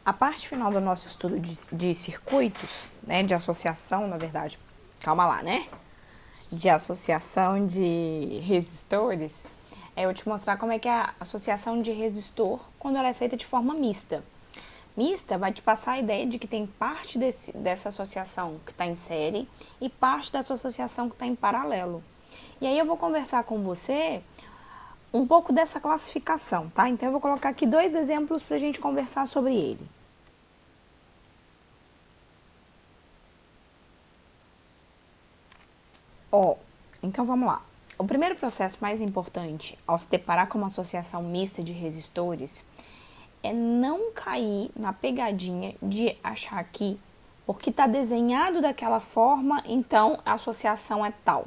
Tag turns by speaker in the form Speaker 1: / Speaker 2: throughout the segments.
Speaker 1: A parte final do nosso estudo de circuitos, né, de associação, na verdade, calma lá, né? De associação de resistores, é eu te mostrar como é que é a associação de resistor quando ela é feita de forma mista. Mista vai te passar a ideia de que tem parte dessa associação que está em série e parte dessa associação que está em paralelo. E aí eu vou conversar com você um pouco dessa classificação, tá? Então eu vou colocar aqui 2 exemplos para a gente conversar sobre ele. Então vamos lá. O primeiro processo mais importante ao se deparar com uma associação mista de resistores é não cair na pegadinha de achar que, porque está desenhado daquela forma, então a associação é tal.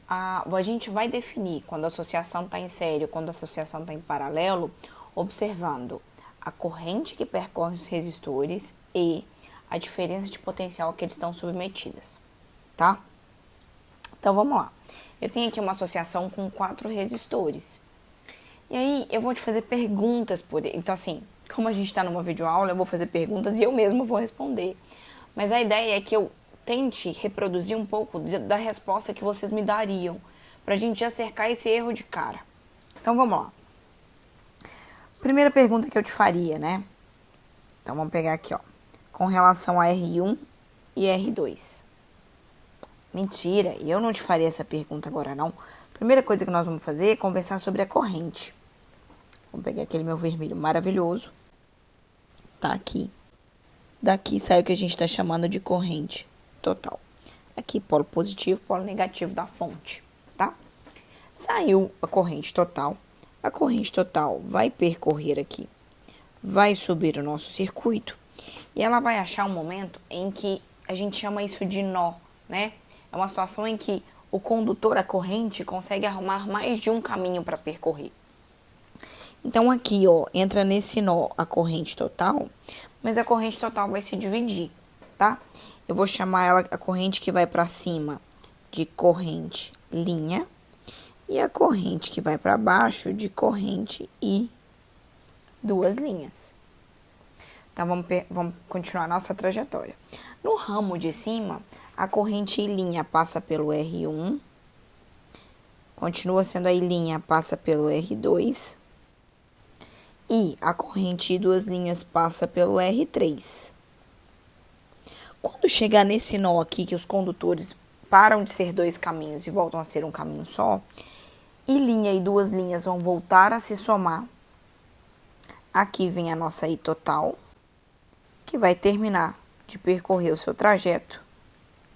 Speaker 1: A gente vai definir quando a associação está em série ou quando a associação está em paralelo, observando a corrente que percorre os resistores e a diferença de potencial a que eles estão submetidas, tá? Então vamos lá. Eu tenho aqui uma associação com 4 resistores. E aí eu vou te fazer perguntas por ele. Então assim, como a gente está numa videoaula, eu vou fazer perguntas e eu mesmo vou responder. Mas a ideia é que eu tente reproduzir um pouco da resposta que vocês me dariam, pra gente já cercar esse erro de cara. Então vamos lá. Primeira pergunta que eu te faria, né? Então vamos pegar aqui, ó. Com relação a R1 e R2. Mentira, eu não te faria essa pergunta agora não. Primeira coisa que nós vamos fazer é conversar sobre a corrente. Vou pegar aquele meu vermelho maravilhoso. Tá aqui. Daqui sai o que a gente está chamando de corrente total. Aqui, polo positivo, polo negativo da fonte, tá? Saiu a corrente total. A corrente total vai percorrer aqui, vai subir o nosso circuito e ela vai achar um momento em que a gente chama isso de nó, né? É uma situação em que o condutor, a corrente, consegue arrumar mais de um caminho para percorrer. Então aqui, ó, entra nesse nó a corrente total, mas a corrente total vai se dividir, tá? Eu vou chamar ela a corrente que vai para cima de corrente linha e a corrente que vai para baixo de corrente e 2 linhas. Então vamos continuar a nossa trajetória. No ramo de cima, a corrente linha passa pelo R1, continua sendo a linha, passa pelo R2 e a corrente 2 linhas passa pelo R3. Quando chegar nesse nó aqui, que os condutores param de ser 2 caminhos e voltam a ser um caminho só, e linha e 2 linhas vão voltar a se somar, aqui vem a nossa I total, que vai terminar de percorrer o seu trajeto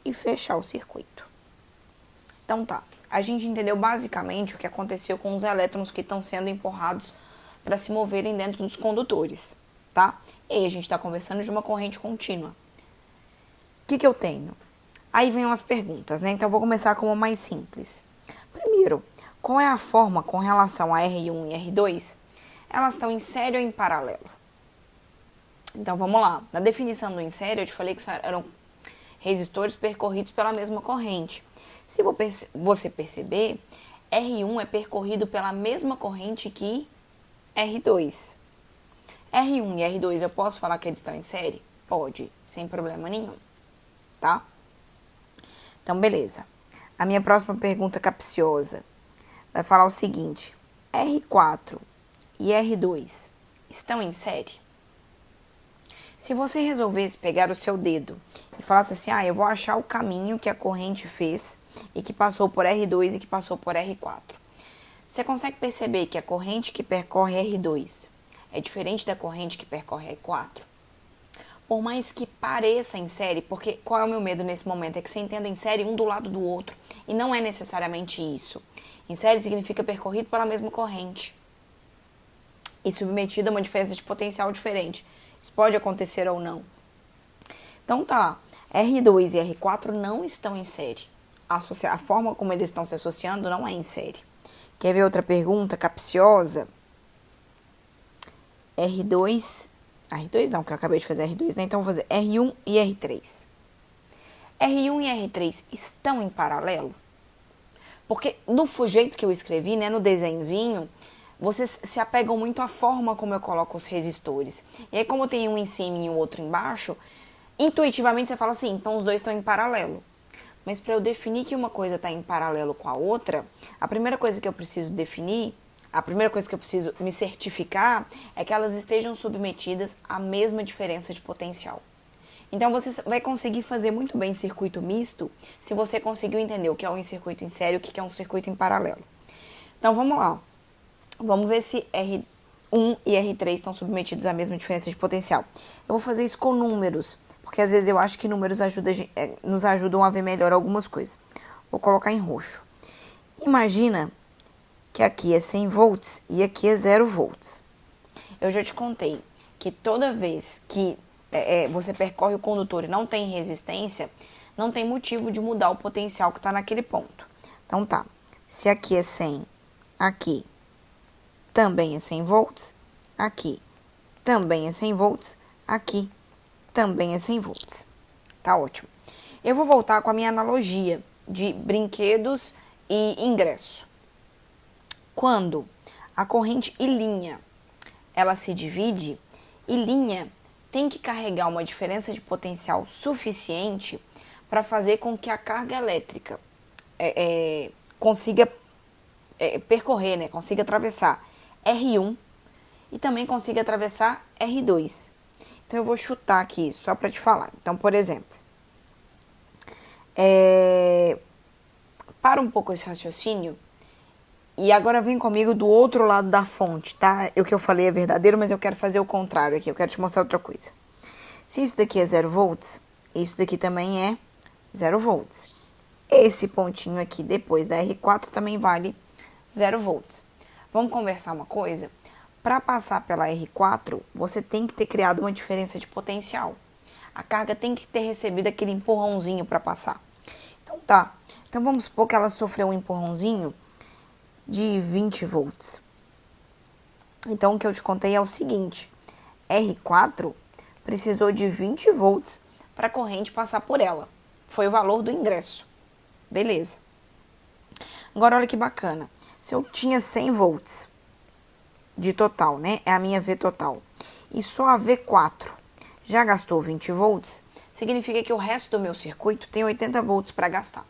Speaker 1: e fechar o circuito. Então tá, a gente entendeu basicamente o que aconteceu com os elétrons que estão sendo empurrados para se moverem dentro dos condutores, tá? E aí a gente está conversando de uma corrente contínua. O que eu tenho? Aí vem umas perguntas, né? Então, eu vou começar com uma mais simples. Primeiro, qual é a forma com relação a R1 e R2? Elas estão em série ou em paralelo? Então, vamos lá. Na definição do em série, eu te falei que eram resistores percorridos pela mesma corrente. Se você perceber, R1 é percorrido pela mesma corrente que R2. R1 e R2, eu posso falar que eles estão em série? Pode, sem problema nenhum. Tá? Então, beleza. A minha próxima pergunta capciosa vai falar o seguinte: R4 e R2 estão em série? Se você resolvesse pegar o seu dedo e falasse assim, eu vou achar o caminho que a corrente fez e que passou por R2 e que passou por R4. Você consegue perceber que a corrente que percorre R2 é diferente da corrente que percorre R4? Por mais que pareça em série, porque qual é o meu medo nesse momento? É que você entenda em série um do lado do outro. E não é necessariamente isso. Em série significa percorrido pela mesma corrente. E submetido a uma diferença de potencial diferente. Isso pode acontecer ou não. Então tá, R2 e R4 não estão em série. A forma como eles estão se associando não é em série. Quer ver outra pergunta capciosa? R2 não, que eu acabei de fazer R2, né? Então, vou fazer R1 e R3. R1 e R3 estão em paralelo? Porque do jeito que eu escrevi, né, no desenhozinho, vocês se apegam muito à forma como eu coloco os resistores. E aí, como tem um em cima e o outro embaixo, intuitivamente você fala assim, então os dois estão em paralelo. Mas para eu definir que uma coisa está em paralelo com a outra, a primeira coisa que eu preciso definir, a primeira coisa que eu preciso me certificar é que elas estejam submetidas à mesma diferença de potencial. Então você vai conseguir fazer muito bem circuito misto se você conseguiu entender o que é um circuito em série e o que é um circuito em paralelo. Então vamos lá. Vamos ver se R1 e R3 estão submetidos à mesma diferença de potencial. Eu vou fazer isso com números, porque às vezes eu acho que números nos ajudam a ver melhor algumas coisas. Vou colocar em roxo. Imagina que aqui é 100 volts e aqui é 0 volts. Eu já te contei que toda vez que você percorre o condutor e não tem resistência, não tem motivo de mudar o potencial que está naquele ponto. Então tá, se aqui é 100, aqui também é 100 volts, aqui também é 100 volts, aqui também é 100 volts. Tá ótimo. Eu vou voltar com a minha analogia de brinquedos e ingresso. Quando a corrente e linha ela se divide, e linha tem que carregar uma diferença de potencial suficiente para fazer com que a carga elétrica consiga percorrer, né, consiga atravessar R1 e também consiga atravessar R2. Então, eu vou chutar aqui só para te falar. Então, por exemplo, para um pouco esse raciocínio e agora vem comigo do outro lado da fonte, tá? O que eu falei é verdadeiro, mas eu quero fazer o contrário aqui. Eu quero te mostrar outra coisa. Se isso daqui é 0 volts, isso daqui também é 0 volts. Esse pontinho aqui depois da R4 também vale 0 volts. Vamos conversar uma coisa? Para passar pela R4, você tem que ter criado uma diferença de potencial. A carga tem que ter recebido aquele empurrãozinho para passar. Então tá. Então vamos supor que ela sofreu um empurrãozinho de 20 volts. Então o que eu te contei é o seguinte: R4 precisou de 20 volts para a corrente passar por ela. Foi o valor do ingresso. Beleza. Agora olha que bacana. Se eu tinha 100 volts de total, né? É a minha V total. E só a V4 já gastou 20 volts, significa que o resto do meu circuito tem 80 volts para gastar,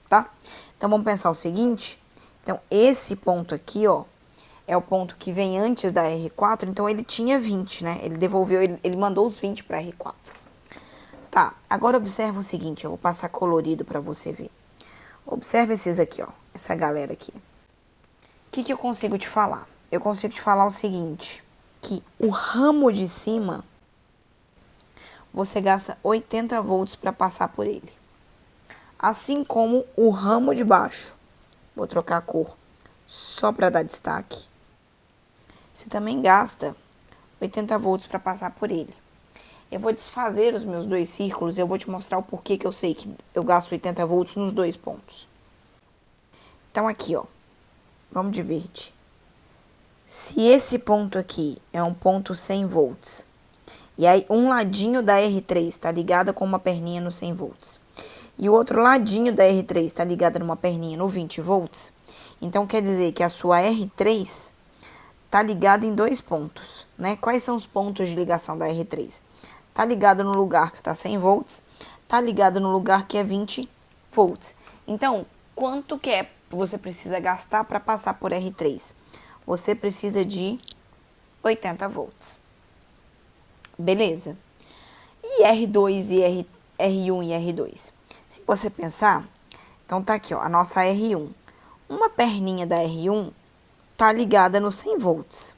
Speaker 1: tá? Então vamos pensar o seguinte. Então esse ponto aqui, ó, é o ponto que vem antes da R4, então ele tinha 20, né? Ele devolveu, ele mandou os 20 para R4. Tá, agora observa o seguinte, eu vou passar colorido para você ver. Observa esses aqui, ó, essa galera aqui. O que eu consigo te falar? Eu consigo te falar o seguinte, que o ramo de cima, você gasta 80 volts para passar por ele. Assim como o ramo de baixo, vou trocar a cor só para dar destaque, você também gasta 80 volts para passar por ele. Eu vou desfazer os meus dois círculos e eu vou te mostrar o porquê que eu sei que eu gasto 80 volts nos dois pontos. Então aqui, ó, vamos de verde. Se esse ponto aqui é um ponto 100 volts, e aí um ladinho da R3 está ligada com uma perninha no 100 volts, e o outro ladinho da R3 está ligada numa perninha no 20 volts, então quer dizer que a sua R3 está ligada em dois pontos, né? Quais são os pontos de ligação da R3? Está ligado no lugar que está 100 volts, está ligado no lugar que é 20 volts. Então, quanto que você precisa gastar para passar por R3? Você precisa de 80 volts. Beleza? E R2 e R1 e R2? Se você pensar, então tá aqui, ó, a nossa R1. Uma perninha da R1 tá ligada no 100 volts.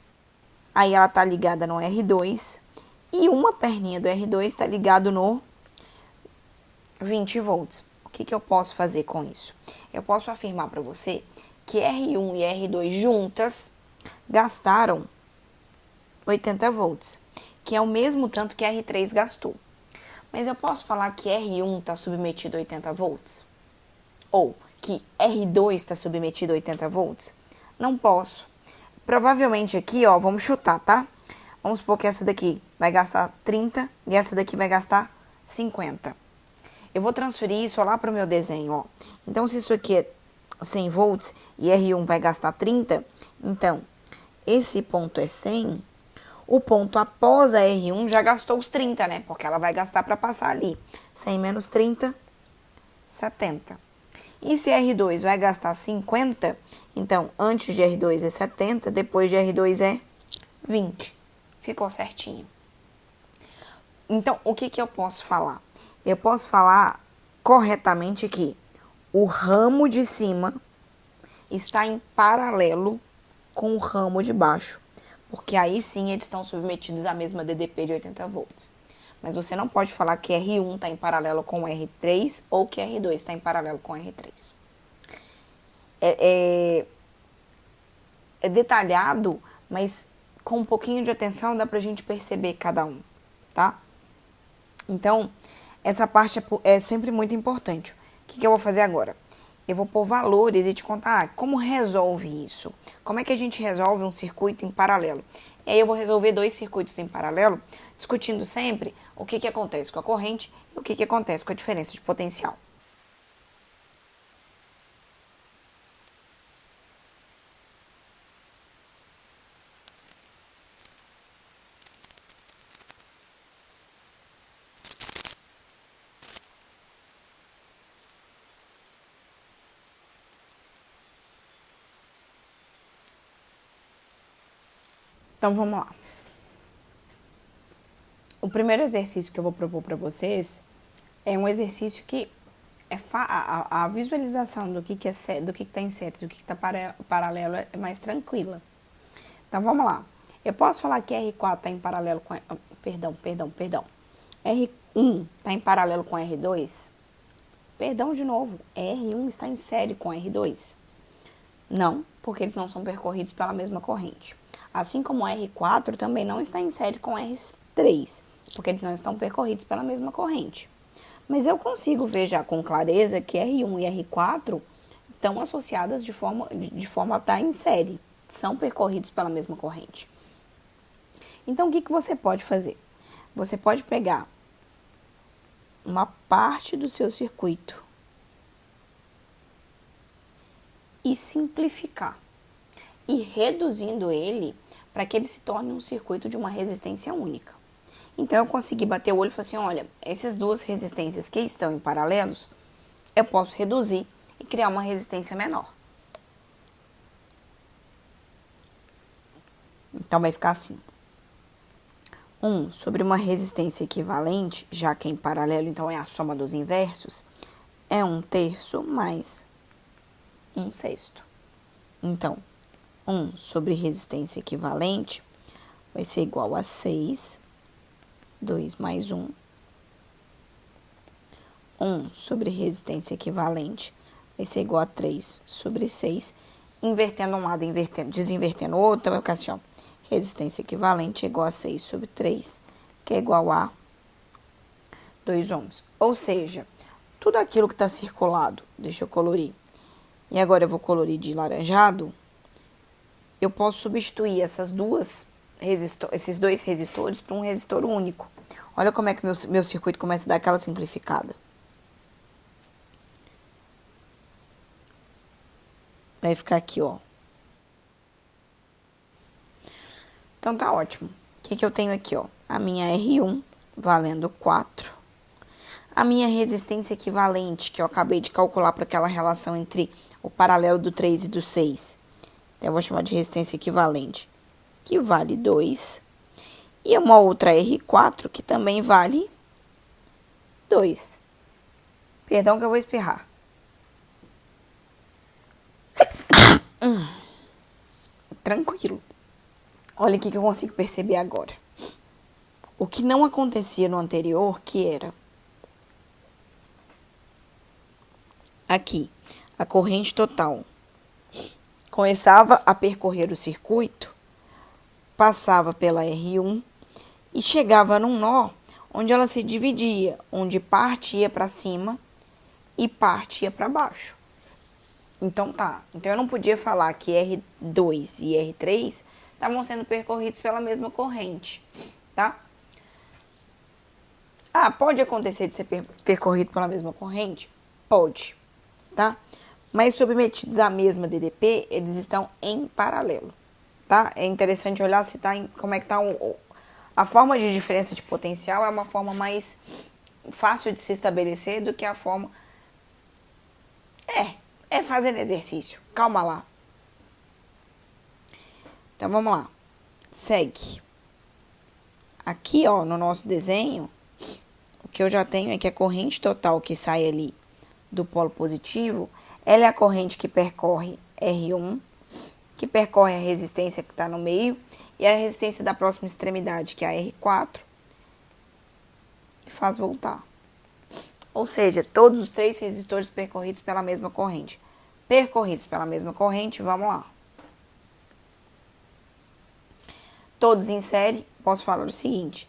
Speaker 1: Aí ela tá ligada no R2 e uma perninha do R2 está ligado no 20 volts. O que eu posso fazer com isso? Eu posso afirmar para você que R1 e R2 juntas gastaram 80 volts, que é o mesmo tanto que R3 gastou. Mas eu posso falar que R1 está submetido a 80 volts? Ou que R2 está submetido a 80 volts? Não posso. Provavelmente aqui, ó, vamos chutar, tá? Vamos supor que essa daqui vai gastar 30 e essa daqui vai gastar 50. Eu vou transferir isso lá para o meu desenho, ó. Então, se isso aqui é 100 volts e R1 vai gastar 30, então esse ponto é 100, o ponto após a R1 já gastou os 30, né? Porque ela vai gastar para passar ali. 100 menos 30, 70. E se R2 vai gastar 50, então antes de R2 é 70, depois de R2 é 20. Ficou certinho. Então, o que eu posso falar? Eu posso falar corretamente que o ramo de cima está em paralelo com o ramo de baixo, porque aí sim eles estão submetidos à mesma DDP de 80 volts. Mas você não pode falar que R1 está em paralelo com R3 ou que R2 está em paralelo com R3. É detalhado, mas com um pouquinho de atenção dá pra gente perceber cada um, tá? Então, essa parte é sempre muito importante. O que eu vou fazer agora? Eu vou pôr valores e te contar como resolve isso. Como é que a gente resolve um circuito em paralelo? E aí eu vou resolver 2 circuitos em paralelo, discutindo sempre o que acontece com a corrente e o que acontece com a diferença de potencial. Então, vamos lá. O primeiro exercício que eu vou propor para vocês é um exercício que a visualização do que está em série, do que está paralelo é mais tranquila. Então, vamos lá. Eu posso falar que R4 está em paralelo com... Perdão. R1 está em paralelo com R2? Perdão de novo. R1 está em série com R2? Não, porque eles não são percorridos pela mesma corrente. Assim como R4 também não está em série com R3, porque eles não estão percorridos pela mesma corrente. Mas eu consigo ver já com clareza que R1 e R4 estão associadas de forma a estar em série, são percorridos pela mesma corrente. Então, o que você pode fazer? Você pode pegar uma parte do seu circuito e simplificar, e reduzindo ele para que ele se torne um circuito de uma resistência única. Então, eu consegui bater o olho e falar assim, olha, essas duas resistências que estão em paralelos, eu posso reduzir e criar uma resistência menor. Então, vai ficar assim. 1 sobre uma resistência equivalente, já que é em paralelo, então é a soma dos inversos, é 1/3 mais 1/6. Então, 1 sobre resistência equivalente vai ser igual a 6, 2 mais 1. 1 sobre resistência equivalente vai ser igual a 3 sobre 6. Invertendo um lado, desinvertendo o outro, vai ficar assim, ó. Resistência equivalente é igual a 6 sobre 3, que é igual a 2 ohms. Ou seja, tudo aquilo que está circulado, deixa eu colorir, e agora eu vou colorir de laranjado, eu posso substituir esses dois resistores por um resistor único. Olha como é que meu circuito começa a dar aquela simplificada. Vai ficar aqui, ó. Então, tá ótimo. O que eu tenho aqui, ó? A minha R1 valendo 4. A minha resistência equivalente, que eu acabei de calcular para aquela relação entre o paralelo do 3 e do 6. Então, eu vou chamar de resistência equivalente, que vale 2. E uma outra R4, que também vale 2. Perdão que eu vou espirrar. Tranquilo. Olha o que eu consigo perceber agora. O que não acontecia no anterior, que era aqui, a corrente total começava a percorrer o circuito, passava pela R1 e chegava num nó onde ela se dividia, onde parte ia para cima e parte ia para baixo. Então tá, então eu não podia falar que R2 e R3 estavam sendo percorridos pela mesma corrente, tá? Ah, pode acontecer de ser percorrido pela mesma corrente? Pode, tá? Mas submetidos à mesma DDP, eles estão em paralelo, tá? É interessante olhar se tá como é que tá a forma de diferença de potencial é uma forma mais fácil de se estabelecer do que a forma... É fazendo exercício. Calma lá. Então, vamos lá. Segue. Aqui, ó, no nosso desenho, o que eu já tenho é que a corrente total que sai ali do polo positivo, ela é a corrente que percorre R1, que percorre a resistência que está no meio, e a resistência da próxima extremidade, que é a R4, e faz voltar. Ou seja, todos os 3 resistores percorridos pela mesma corrente. Percorridos pela mesma corrente, vamos lá. Todos em série, posso falar o seguinte.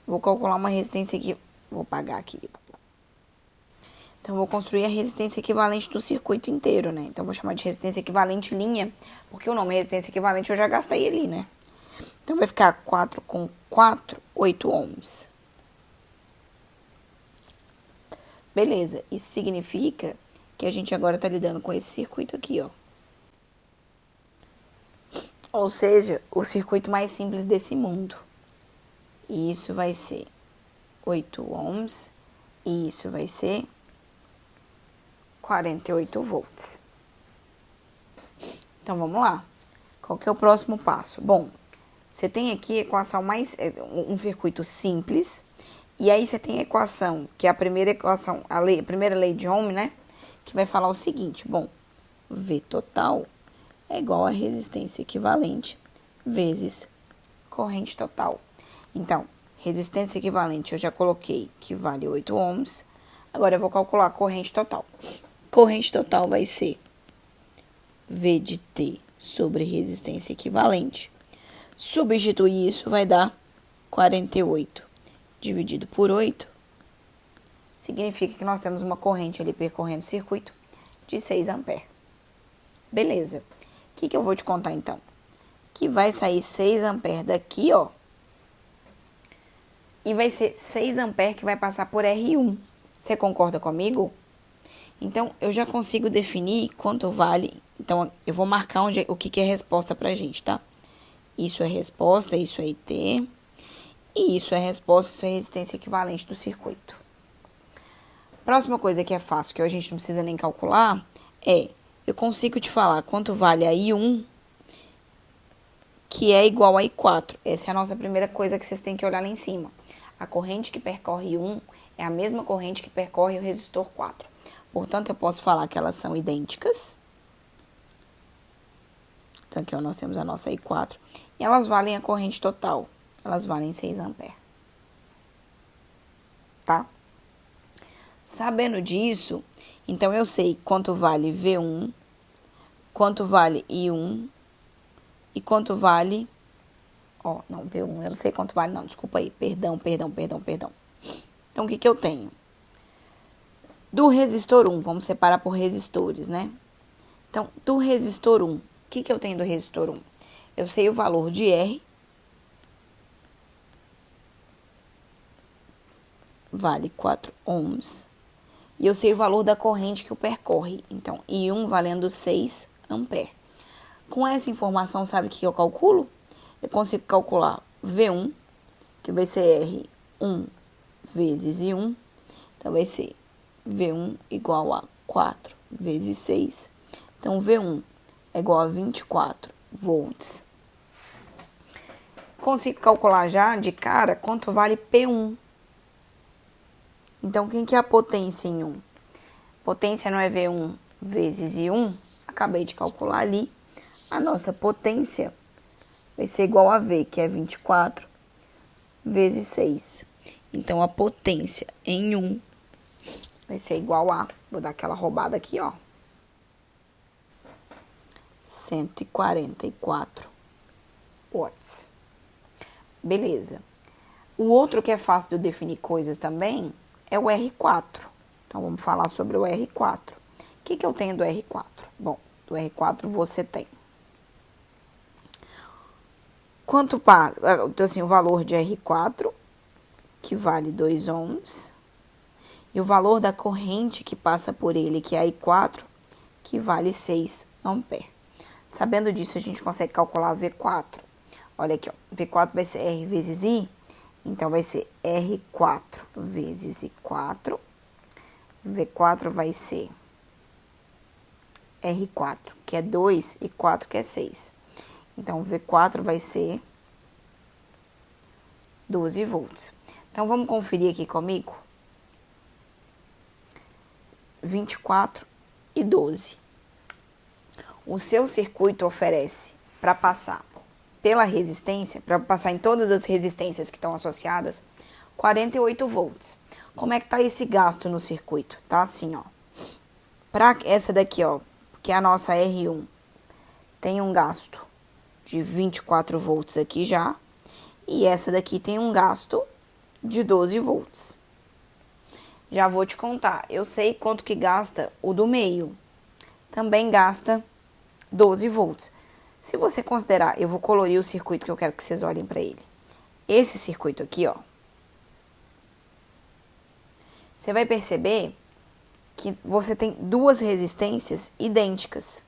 Speaker 1: Vou calcular uma resistência aqui. Vou pagar aqui. Então, vou construir a resistência equivalente do circuito inteiro, né? Então, vou chamar de resistência equivalente linha, porque o nome resistência equivalente eu já gastei ali, né? Então, vai ficar 4 com 4, 8 ohms. Beleza, isso significa que a gente agora tá lidando com esse circuito aqui, ó. Ou seja, o circuito mais simples desse mundo. E isso vai ser 8 ohms e isso vai ser 48 volts. Então, vamos lá. Qual que é o próximo passo? Bom, você tem aqui a equação um circuito simples, e aí você tem a equação, que é a primeira equação, a primeira lei de Ohm, né? Que vai falar o seguinte, bom, V total é igual a resistência equivalente vezes corrente total. Então, resistência equivalente eu já coloquei que vale 8 ohms. Agora eu vou calcular a corrente total. Corrente total vai ser V de T sobre resistência equivalente. Substituir isso vai dar 48 dividido por 8. Significa que nós temos uma corrente ali percorrendo o circuito de 6 amperes. Beleza. O que eu vou te contar então? Que vai sair 6 amperes daqui, ó. E vai ser 6 amperes que vai passar por R1. Você concorda comigo? Então, eu já consigo definir quanto vale. Então, eu vou marcar o que é resposta pra gente, tá? Isso é resposta, isso é IT. E isso é resposta, isso é resistência equivalente do circuito. Próxima coisa que é fácil, que a gente não precisa nem calcular, eu consigo te falar quanto vale a I1, que é igual a I4. Essa é a nossa primeira coisa que vocês têm que olhar lá em cima. A corrente que percorre I1 é a mesma corrente que percorre o resistor 4. Portanto, eu posso falar que elas são idênticas. Então, aqui nós temos a nossa I4. E elas valem a corrente total. Elas valem 6 amperes. Tá? Sabendo disso, então eu sei quanto vale V1, quanto vale I1 e quanto vale... não, V1, eu não sei quanto vale não, desculpa aí. Perdão. Então, o que eu tenho? Do resistor 1, vamos separar por resistores, né? Então, do resistor 1, o que eu tenho do resistor 1? Eu sei o valor de R, vale 4 ohms, e eu sei o valor da corrente que o percorre. Então, I1 valendo 6 amperes. Com essa informação, sabe o que eu calculo? Eu consigo calcular V1, que vai ser R1 vezes I1, então vai ser V1 igual a 4 vezes 6. Então, V1 é igual a 24 volts. Consigo calcular já de cara quanto vale P1. Então, quem que é a potência em 1? Potência não é V1 vezes I1. Acabei de calcular ali. A nossa potência vai ser igual a V, que é 24 vezes 6. Então, a potência em 1 vai ser igual a... Vou dar aquela roubada aqui, ó. 144 watts. Beleza. O outro que é fácil de eu definir coisas também é o R4. Então, vamos falar sobre o R4. O que eu tenho do R4? Bom, do R4 você tem quanto passa, então, assim, o valor de R4, que vale 2 ohms, e o valor da corrente que passa por ele, que é a I4, que vale 6 amperes. Sabendo disso, a gente consegue calcular V4. Olha aqui, ó. V4 vai ser R vezes I. Então, vai ser R4 vezes I4. V4 vai ser R4, que é 2, e 4, que é 6. Então, V4 vai ser 12 volts. Então, vamos conferir aqui comigo. 24 e 12. O seu circuito oferece para passar pela resistência, para passar em todas as resistências que estão associadas, 48 volts. Como é que tá esse gasto no circuito? Tá assim, ó. Para essa daqui, ó, que é a nossa R1, tem um gasto de 24 volts aqui já, e essa daqui tem um gasto de 12 volts. Já vou te contar, eu sei quanto que gasta o do meio. Também gasta 12 volts. Se você considerar, eu vou colorir o circuito que eu quero que vocês olhem para ele. Esse circuito aqui, ó. Você vai perceber que você tem duas resistências idênticas.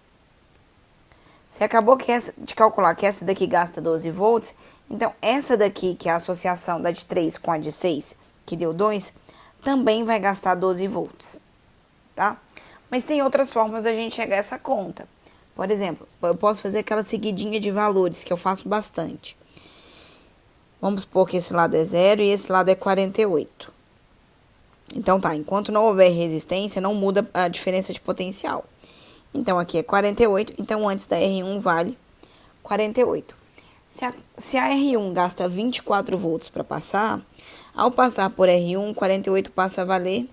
Speaker 1: Você acabou de calcular que essa daqui gasta 12 volts, então essa daqui, que é a associação da de 3 com a de 6, que deu 2, também vai gastar 12 volts, tá? Mas tem outras formas da gente chegar a essa conta. Por exemplo, eu posso fazer aquela seguidinha de valores, que eu faço bastante. Vamos supor que esse lado é 0 e esse lado é 48. Então tá, enquanto não houver resistência, não muda a diferença de potencial. Então aqui é 48, então antes da R1 vale 48. Se a R1 gasta 24 volts para passar, ao passar por R1, 48 passa a valer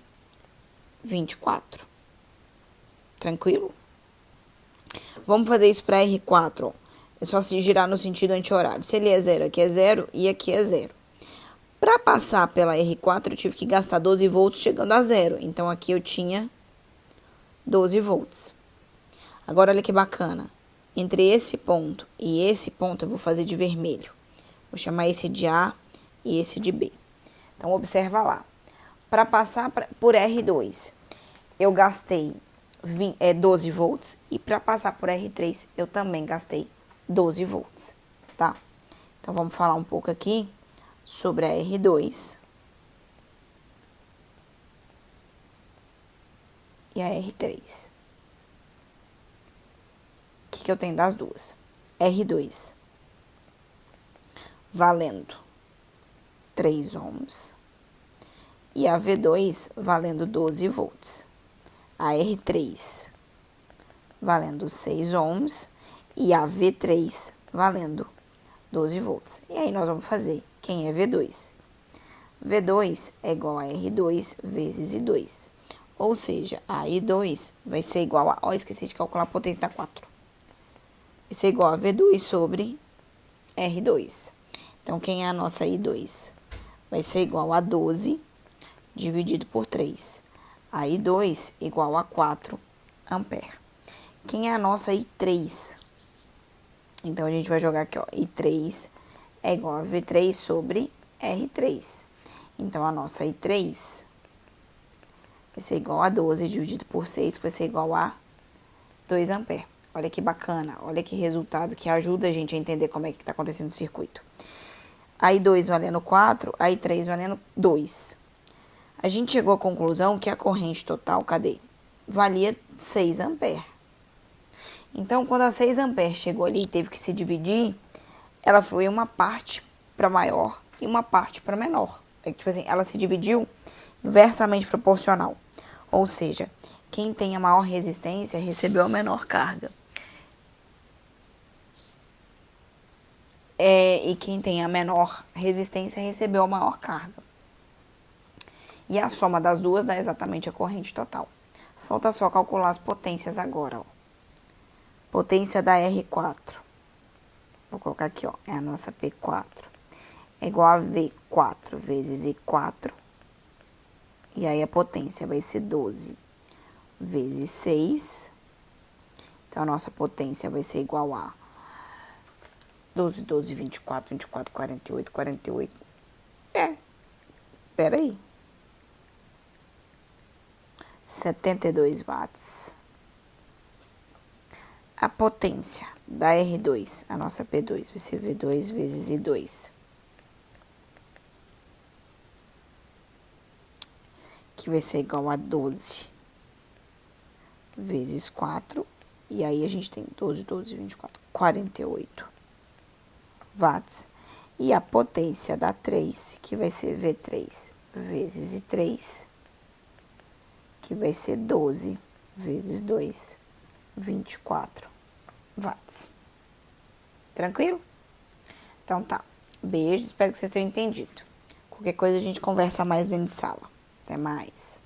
Speaker 1: 24. Tranquilo? Vamos fazer isso para R4, ó. É só se girar no sentido anti-horário. Se ele é 0, aqui é 0 e aqui é 0. Para passar pela R4, eu tive que gastar 12 volts chegando a 0. Então, aqui eu tinha 12 volts. Agora, olha que bacana. Entre esse ponto e esse ponto, eu vou fazer de vermelho. Vou chamar esse de A e esse de B. Então, observa lá. Para passar por R2, eu gastei 12 volts. E para passar por R3, eu também gastei 12 volts, tá? Então, vamos falar um pouco aqui sobre a R2 e a R3. O que eu tenho das duas? R2 valendo 3 ohms e a V2 valendo 12 volts. A R3 valendo 6 ohms e a V3 valendo 12 volts. E aí nós vamos fazer quem é V2. V2 é igual a R2 vezes I2. Ou seja, a I2 vai ser igual a... Ó, esqueci de calcular a potência da 4. Vai ser igual a V2 sobre R2. Então, quem é a nossa I2? Vai ser igual a 12 dividido por 3. A I2 igual a 4 ampere. Quem é a nossa I3? Então, a gente vai jogar aqui, ó. I3 é igual a V3 sobre R3. Então, a nossa I3 vai ser igual a 12 dividido por 6, que vai ser igual a 2 ampere. Olha que bacana, olha que resultado que ajuda a gente a entender como é que está acontecendo o circuito. A I2 valendo 4, a I3 valendo 2. A gente chegou à conclusão que a corrente total, cadê? Valia 6 ampere. Então, quando a 6 ampere chegou ali e teve que se dividir, ela foi uma parte para maior e uma parte para menor. Tipo assim, ela se dividiu inversamente proporcional. Ou seja, quem tem a maior resistência recebeu a menor carga. E quem tem a menor resistência recebeu a maior carga. E a soma das duas dá exatamente a corrente total. Falta só calcular as potências agora, ó. Potência da R4. Vou colocar aqui, ó. É a nossa P4. É igual a V4 vezes I4. E aí a potência vai ser 12 vezes 6. Então, a nossa potência vai ser igual a 12, 12, 24, 24, 48, 48. Peraí. 72 watts. A potência da R2, a nossa P2, vai ser V2 vezes I2. Que vai ser igual a 12 vezes 4. E aí, a gente tem 24, 48 watts. E a potência da 3, que vai ser V3 vezes I3, que vai ser 12 vezes 2, 24 watts. Tranquilo? Então tá. Beijo, espero que vocês tenham entendido. Qualquer coisa a gente conversa mais dentro de sala. Até mais.